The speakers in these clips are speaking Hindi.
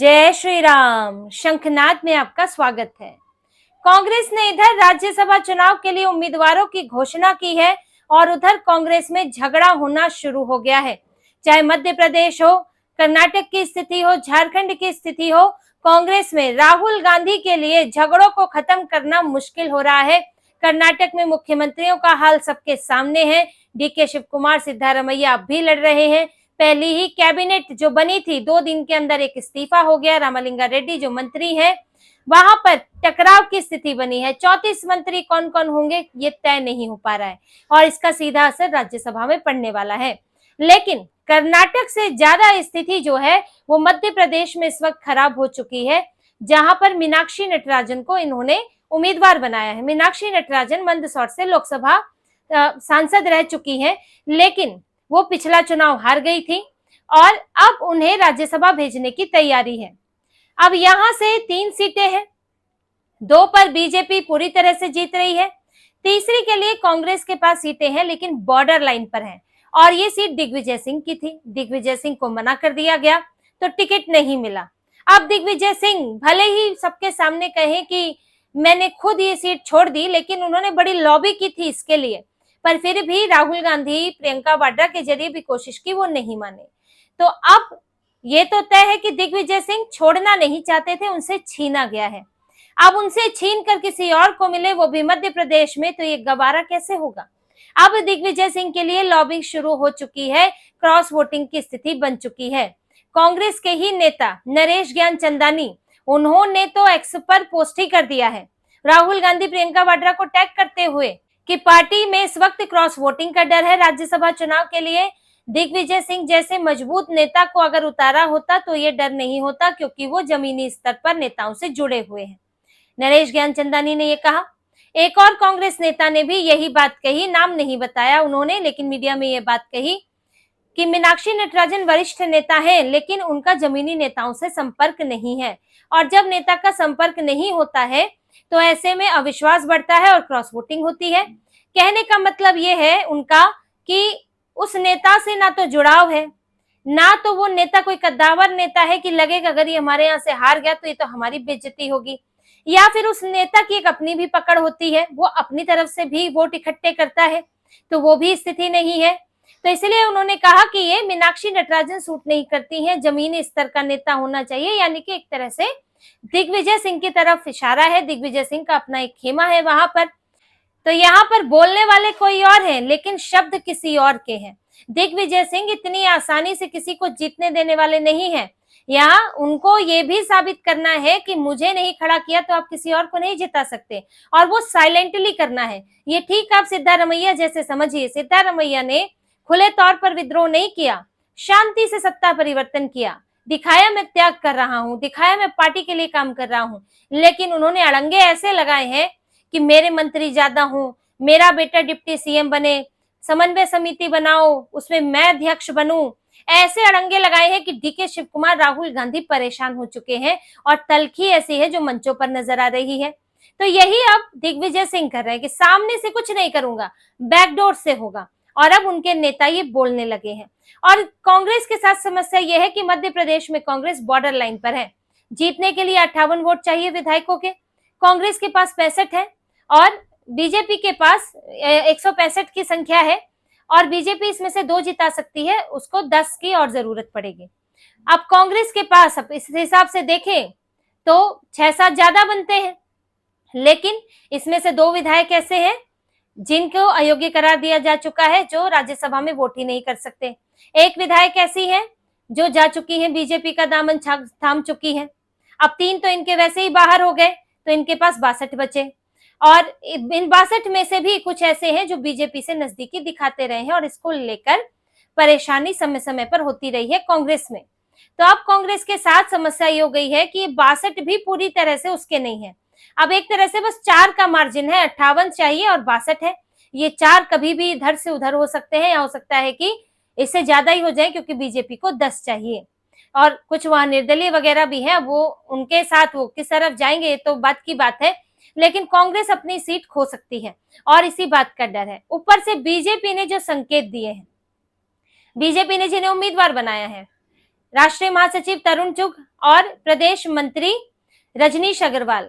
जय श्री राम। शंखनाद में आपका स्वागत है। कांग्रेस ने इधर राज्यसभा चुनाव के लिए उम्मीदवारों की घोषणा की है और उधर कांग्रेस में झगड़ा होना शुरू हो गया है। चाहे मध्य प्रदेश हो, कर्नाटक की स्थिति हो, झारखंड की स्थिति हो, कांग्रेस में राहुल गांधी के लिए झगड़ों को खत्म करना मुश्किल हो रहा है। कर्नाटक में मुख्यमंत्रियों का हाल सबके सामने है। डीके शिव कुमार, सिद्धारमैया अब भी लड़ रहे हैं। पहली ही कैबिनेट जो बनी थी 2 दिन के अंदर एक इस्तीफा हो गया। रामलिंगा रेड्डी जो मंत्री है, वहां पर टकराव की स्थिति बनी है। 34 मंत्री कौन कौन होंगे ये तय नहीं हो पा रहा है और इसका सीधा असर राज्यसभा में पड़ने वाला है। लेकिन कर्नाटक से ज्यादा स्थिति जो है वो मध्य प्रदेश में इस वक्त खराब हो चुकी है, जहां पर मीनाक्षी नटराजन को इन्होंने उम्मीदवार बनाया है। मीनाक्षी नटराजन मंदसौर से लोकसभा सांसद रह चुकी हैं, लेकिन वो पिछला चुनाव हार गई थी और अब उन्हें राज्यसभा भेजने की तैयारी है। अब यहां से 3 सीटें हैं, 2 पर बीजेपी पूरी तरह से जीत रही है, तीसरी के लिए कांग्रेस के पास सीटें हैं लेकिन बॉर्डर लाइन पर हैं और ये सीट दिग्विजय सिंह की थी। दिग्विजय सिंह को मना कर दिया गया तो टिकट नहीं मिला। अब दिग्विजय सिंह भले ही सबके सामने कहें कि मैंने खुद ये सीट छोड़ दी, लेकिन उन्होंने बड़ी लॉबी की थी इसके लिए, पर फिर भी राहुल गांधी प्रियंका वाड्रा के जरिए भी कोशिश की, वो नहीं माने। तो अब ये तो तय है कि दिग्विजय सिंह छोड़ना नहीं चाहते थे, उनसे छीना गया है। अब उनसे छीन कर किसी और को मिले, वो भी मध्य प्रदेश में, तो ये गवारा कैसे होगा। अब दिग्विजय सिंह के लिए लॉबिंग शुरू हो चुकी है, क्रॉस वोटिंग की स्थिति बन चुकी है। कांग्रेस के ही नेता नरेश ज्ञानचंदानी, उन्होंने तो एक्स पर पोस्ट ही कर दिया है राहुल गांधी प्रियंका वाड्रा को टैग करते हुए कि पार्टी में इस वक्त क्रॉस वोटिंग का डर है। राज्यसभा चुनाव के लिए दिग्विजय सिंह जैसे मजबूत नेता को अगर उतारा होता तो ये डर नहीं होता, क्योंकि वो जमीनी स्तर पर नेताओं से जुड़े हुए हैं। नरेश ज्ञानचंदानी ने ये कहा। एक और कांग्रेस नेता ने भी यही बात कही, नाम नहीं बताया उन्होंने, लेकिन मीडिया में ये बात कही कि मीनाक्षी नटराजन वरिष्ठ नेता है लेकिन उनका जमीनी नेताओं से संपर्क नहीं है, और जब नेता का संपर्क नहीं होता है तो ऐसे में अविश्वास बढ़ता है और क्रॉस वोटिंग होती है। कहने का मतलब ये है उनका कि उस नेता से ना तो जुड़ाव है, ना तो वो नेता कोई कद्दावर नेता है कि लगेगा अगर ये हमारे यहाँ से हार गया तो ये तो हमारी बेइज्जती होगी, या फिर उस नेता की एक अपनी भी पकड़ होती है, वो अपनी तरफ से भी वोट इकट्ठे करता है, तो वो भी स्थिति नहीं है। तो इसलिए उन्होंने कहा कि ये मीनाक्षी नटराजन सूट नहीं करती हैं, जमीनी स्तर का नेता होना चाहिए, यानी कि एक तरह से दिग्विजय सिंह की तरफ इशारा है। दिग्विजय सिंह का अपना एक खेमा है वहां पर। तो यहाँ पर बोलने वाले कोई और हैं लेकिन शब्द किसी और के हैं। दिग्विजय सिंह इतनी आसानी से किसी को जीतने देने वाले नहीं हैं। यहाँ उनको ये भी साबित करना है कि मुझे नहीं खड़ा किया तो आप किसी और को नहीं जिता सकते, और वो साइलेंटली करना है। ये ठीक आप सिद्धारमैया जैसे समझिए। सिद्धारमैया ने खुले तौर पर विद्रोह नहीं किया, शांति से सत्ता परिवर्तन किया, दिखाया मैं त्याग कर रहा हूं, दिखाया मैं पार्टी के लिए काम कर रहा हूं, लेकिन उन्होंने अड़ंगे ऐसे लगाए हैं कि मेरे मंत्री ज्यादा हूं, मेरा बेटा डिप्टी सीएम बने, समन्वय समिति बनाओ उसमें मैं अध्यक्ष बनूं, ऐसे अड़ंगे लगाए हैं कि डीके शिव कुमार, राहुल गांधी परेशान हो चुके हैं और तलखी ऐसी है जो मंचों पर नजर आ रही है। तो यही अब दिग्विजय सिंह कर रहे हैं कि सामने से कुछ नहीं करूंगा, बैकडोर से होगा, और अब उनके नेता ये बोलने लगे हैं। और कांग्रेस के साथ समस्या यह है कि मध्य प्रदेश में कांग्रेस बॉर्डर लाइन पर है। जीतने के लिए 58 वोट चाहिए विधायकों के, कांग्रेस के पास 65 है और बीजेपी के पास 165 की संख्या है, और बीजेपी इसमें से 2 जिता सकती है, उसको 10 की और जरूरत पड़ेगी। अब कांग्रेस के पास, अब इस हिसाब से देखें तो 6-7 ज्यादा बनते हैं, लेकिन इसमें से 2 विधायक ऐसे हैं जिनको अयोग्य करार दिया जा चुका है, जो राज्यसभा में वोट ही नहीं कर सकते। एक विधायक ऐसी है जो जा चुकी है, बीजेपी का दामन थाम चुकी है। अब 3 तो इनके वैसे ही बाहर हो गए, तो इनके पास 62 बचे, और इन 62 में से भी कुछ ऐसे हैं जो बीजेपी से नजदीकी दिखाते रहे हैं और इसको लेकर परेशानी समय समय पर होती रही है कांग्रेस में। तो अब कांग्रेस के साथ समस्या ये हो गई है कि 62 भी पूरी तरह से उसके नहीं है। अब एक तरह से बस 4 का मार्जिन है, 58 चाहिए और 62 है। ये 4 कभी भी इधर से उधर हो सकते हैं, या हो सकता है कि इससे ज्यादा ही हो जाए, क्योंकि बीजेपी को 10 चाहिए और कुछ वहां निर्दलीय वगैरह भी है। वो उनके साथ वो किस तरफ जाएंगे ये तो बात की बात है, लेकिन कांग्रेस अपनी सीट खो सकती है और इसी बात का डर है। ऊपर से बीजेपी ने जो संकेत दिए हैं, बीजेपी ने जिन्हें उम्मीदवार बनाया है, राष्ट्रीय महासचिव तरुण चुग और प्रदेश मंत्री रजनीश अग्रवाल।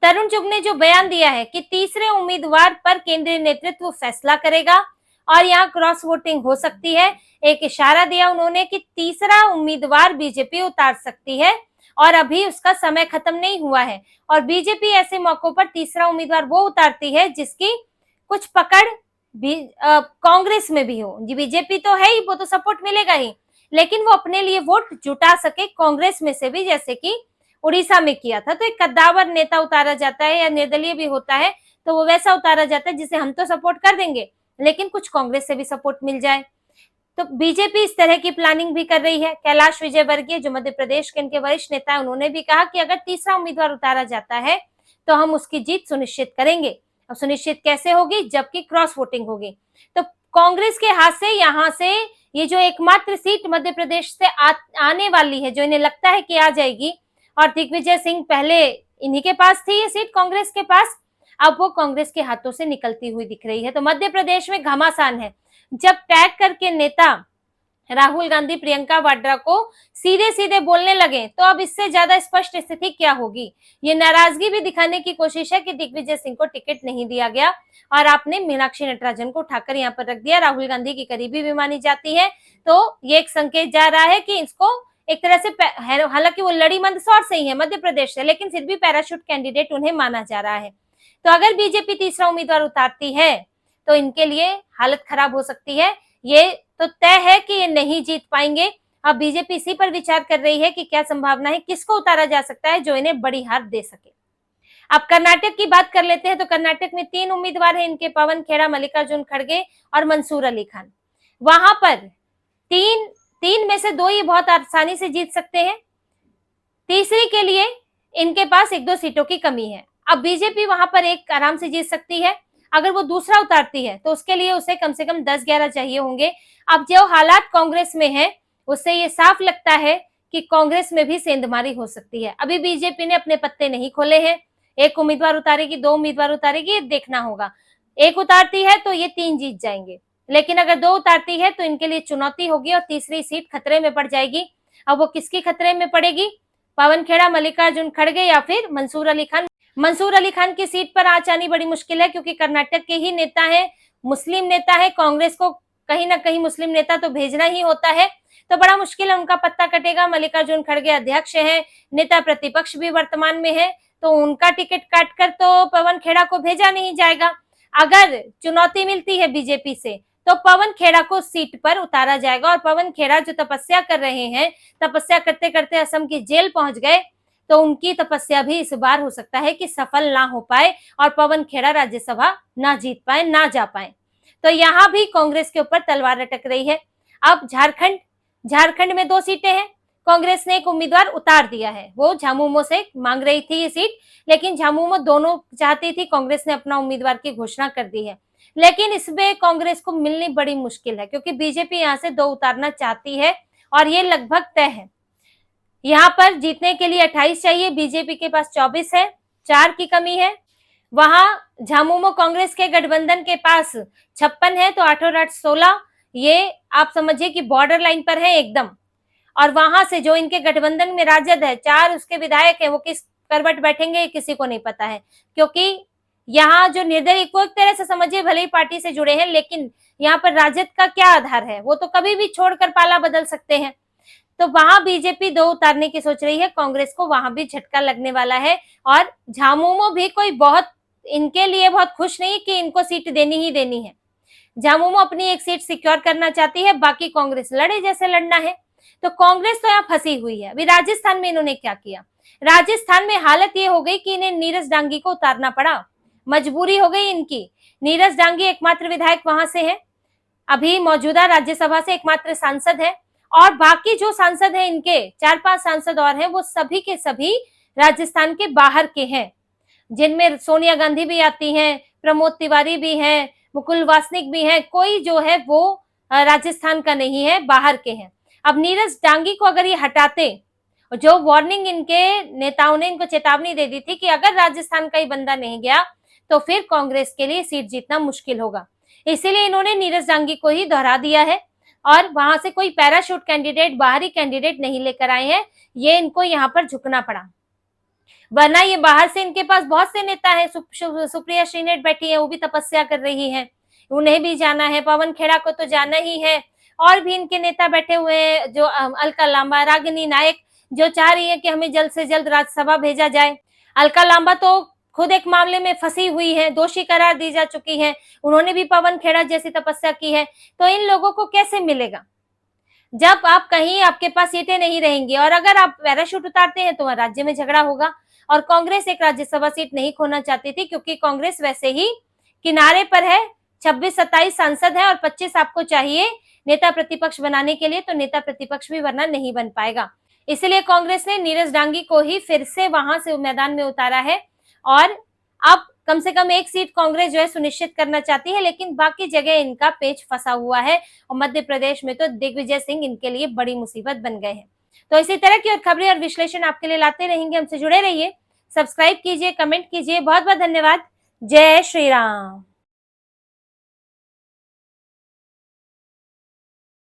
तरुण चुग ने जो बयान दिया है कि तीसरे उम्मीदवार पर केंद्रीय नेतृत्व फैसला करेगा और यहाँ क्रॉस वोटिंग हो सकती है। एक इशारा दिया उन्होंने कि तीसरा उम्मीदवार बीजेपी उतार सकती है और अभी उसका समय खत्म नहीं हुआ है और बीजेपी ऐसे मौकों पर तीसरा उम्मीदवार वो उतारती है जिसकी कुछ पकड़ भी कांग्रेस में भी हो। बीजेपी तो है ही, वो तो सपोर्ट मिलेगा ही, लेकिन वो अपने लिए वोट जुटा सके कांग्रेस में से भी, जैसे कि उड़ीसा में किया था। तो एक कद्दावर नेता उतारा जाता है या निर्दलीय भी होता है तो वो वैसा उतारा जाता है जिसे हम तो सपोर्ट कर देंगे लेकिन कुछ कांग्रेस से भी सपोर्ट मिल जाए। तो बीजेपी इस तरह की प्लानिंग भी कर रही है। कैलाश विजयवर्गीय जो मध्य प्रदेश के इनके वरिष्ठ नेता है, उन्होंने भी कहा कि अगर तीसरा उम्मीदवार उतारा जाता है तो हम उसकी जीत सुनिश्चित करेंगे। अब सुनिश्चित कैसे होगी? जबकि क्रॉस वोटिंग होगी। तो कांग्रेस के हाथ से यहाँ से ये जो एकमात्र सीट मध्य प्रदेश से आने वाली है, जो इन्हें लगता है कि आ जाएगी, और दिग्विजय सिंह पहले इन्हीं के पास थी ये सीट कांग्रेस के पास, अब वो कांग्रेस के हाथों से निकलती हुई दिख रही है। तो मध्य प्रदेश में घमासान है। जब टैग करके नेता राहुल गांधी प्रियंका वाड्रा को सीधे सीधे बोलने लगे तो अब इससे ज्यादा स्पष्ट स्थिति क्या होगी? ये नाराजगी भी दिखाने की कोशिश है कि दिग्विजय सिंह को टिकट नहीं दिया गया और आपने मीनाक्षी नटराजन को उठाकर यहाँ पर रख दिया। राहुल गांधी की करीबी भी मानी जाती है, तो ये एक संकेत जा रहा है कि इसको एक तरह से, हालांकि वो लड़ी मंदसौर से ही है मध्य प्रदेश से, लेकिन फिर भी पैराशूट कैंडिडेट उन्हें माना जा रहा है। तो अगर बीजेपी तीसरा उम्मीदवार उतारती है तो इनके लिए हालत खराब हो सकती है। ये तो तय है कि ये नहीं जीत पाएंगे। अब बीजेपी इसी पर विचार कर रही है कि क्या संभावना है, किसको उतारा जा सकता है जो इन्हें बड़ी हार दे सके। अब कर्नाटक की बात कर लेते हैं। तो कर्नाटक में 3 उम्मीदवार हैं इनके, पवन खेड़ा, मल्लिकार्जुन खड़गे और मंसूर अली खान। वहां पर तीन में से 2 ये बहुत आसानी से जीत सकते हैं। तीसरी के लिए इनके पास 1-2 सीटों की कमी है। अब बीजेपी वहां पर एक आराम से जीत सकती है। अगर वो दूसरा उतारती है तो उसके लिए उसे कम से कम 10-11 चाहिए होंगे। अब जो हालात कांग्रेस में है उससे ये साफ लगता है कि कांग्रेस में भी सेंधमारी हो सकती है। अभी बीजेपी ने अपने पत्ते नहीं खोले हैं। 1 उम्मीदवार उतारेगी, 2 उम्मीदवार उतारेगी, ये देखना होगा। 1 उतारती है तो ये 3 जीत जाएंगे, लेकिन अगर 2 उतारती है तो इनके लिए चुनौती होगी और तीसरी सीट खतरे में पड़ जाएगी। अब वो किसकी खतरे में पड़ेगी? पवन खेड़ा, मल्लिकार्जुन खड़गे या फिर मंसूर अली खान? मंसूर अली खान की सीट पर आंच आनी बड़ी मुश्किल है क्योंकि कर्नाटक के ही नेता है, मुस्लिम नेता है। कांग्रेस को कहीं ना कहीं मुस्लिम नेता तो भेजना ही होता है, तो बड़ा मुश्किल है, उनका पत्ता कटेगा। मल्लिकार्जुन खड़गे अध्यक्ष हैं, नेता प्रतिपक्ष भी वर्तमान में है, तो उनका टिकट काटकर तो पवन खेड़ा को भेजा नहीं जाएगा। अगर चुनौती मिलती है बीजेपी से तो पवन खेड़ा को सीट पर उतारा जाएगा और पवन खेड़ा जो तपस्या कर रहे हैं, तपस्या करते करते असम की जेल पहुंच गए, तो उनकी तपस्या भी इस बार हो सकता है कि सफल ना हो पाए और पवन खेड़ा राज्यसभा ना जीत पाए, ना जा पाए। तो यहाँ भी कांग्रेस के ऊपर तलवार लटक रही है। अब झारखंड में 2 सीटें हैं। कांग्रेस ने एक उम्मीदवार उतार दिया है, वो झामुमो से मांग रही थी ये सीट, लेकिन झामुमो दोनों चाहती थी। कांग्रेस ने अपना उम्मीदवार की घोषणा कर दी है, लेकिन इसमें कांग्रेस को मिलनी बड़ी मुश्किल है क्योंकि बीजेपी यहाँ से 2 उतारना चाहती है और ये लगभग तय है। यहाँ पर जीतने के लिए 28 चाहिए, बीजेपी के पास 24 है, 4 की कमी है। वहां झामुमो कांग्रेस के गठबंधन के पास 56 है, तो 8 और 8 16, ये आप समझिए कि बॉर्डर लाइन पर है एकदम। और वहां से जो इनके गठबंधन में राजद है, 4 उसके विधायक है, वो किस करवट बैठेंगे किसी को नहीं पता है, क्योंकि यहाँ जो निर्दलीय को एक तरह से समझिए भले ही पार्टी से जुड़े हैं, लेकिन यहाँ पर राजद का क्या आधार है, वो तो कभी भी छोड़कर पाला बदल सकते हैं। तो वहां बीजेपी 2 उतारने की सोच रही है। कांग्रेस को वहां भी झटका लगने वाला है और झामुमो भी कोई बहुत इनके लिए बहुत खुश नहीं कि इनको सीट देनी ही देनी है। झामुमो अपनी एक सीट सिक्योर करना चाहती है, बाकी कांग्रेस लड़े जैसे लड़ना है। तो कांग्रेस तो यहाँ फंसी हुई है। अभी राजस्थान में इन्होंने क्या किया? राजस्थान में हालत ये हो गई कि इन्हें नीरज डांगी को उतारना पड़ा, मजबूरी हो गई इनकी। नीरज डांगी एकमात्र विधायक वहां से है, अभी मौजूदा राज्यसभा से एकमात्र सांसद है, और बाकी जो सांसद हैं इनके 4-5 सांसद और हैं, वो सभी के सभी राजस्थान के बाहर के हैं, जिनमें सोनिया गांधी भी आती हैं, प्रमोद तिवारी भी हैं, मुकुल वासनिक भी हैं। कोई जो है वो राजस्थान का नहीं है, बाहर के हैं। अब नीरज डांगी को अगर ये हटाते, जो वार्निंग इनके नेताओं ने इनको चेतावनी दे दी थी कि अगर राजस्थान का ही बंदा नहीं गया तो फिर कांग्रेस के लिए सीट जीतना मुश्किल होगा, इसीलिए इन्होंने नीरज डांगी को ही दोहरा दिया है और वहां से कोई पैराशूट कैंडिडेट, बाहरी कैंडिडेट नहीं लेकर आए हैं, ये इनको यहाँ पर झुकना पड़ा। वरना ये बाहर से इनके पास बहुत से नेता है, सुप्रिया श्रीनेट बैठी है, वो भी तपस्या कर रही है, उन्हें भी जाना है, पवन खेड़ा को तो जाना ही है, और भी इनके नेता बैठे हुए हैं, जो अलका लांबा, रागिनी नायक, जो चाह रही है कि हमें जल्द से जल्द राज्यसभा भेजा जाए। अलका लांबा तो खुद एक मामले में फंसी हुई है, दोषी करार दी जा चुकी है, उन्होंने भी पवन खेड़ा जैसी तपस्या की है। तो इन लोगों को कैसे मिलेगा जब आप कहीं आपके पास सीटें नहीं रहेंगी? और अगर आप पैराशूट उतारते हैं तो राज्य में झगड़ा होगा। और कांग्रेस एक राज्यसभा सीट नहीं खोना चाहती थी, क्योंकि कांग्रेस वैसे ही किनारे पर है, 26-27 सांसद है और 25 आपको चाहिए नेता प्रतिपक्ष बनाने के लिए, तो नेता प्रतिपक्ष भी वरना नहीं बन पाएगा। इसलिए कांग्रेस ने नीरज डांगी को ही फिर से वहां से मैदान में उतारा है, और अब कम से कम एक सीट कांग्रेस जो है सुनिश्चित करना चाहती है, लेकिन बाकी जगह इनका पेच फंसा हुआ है, और मध्य प्रदेश में तो दिग्विजय सिंह इनके लिए बड़ी मुसीबत बन गए हैं। तो इसी तरह की और खबरें और विश्लेषण आपके लिए लाते रहेंगे, हमसे जुड़े रहिए, सब्सक्राइब कीजिए, कमेंट कीजिए। बहुत बहुत धन्यवाद। जय श्री राम।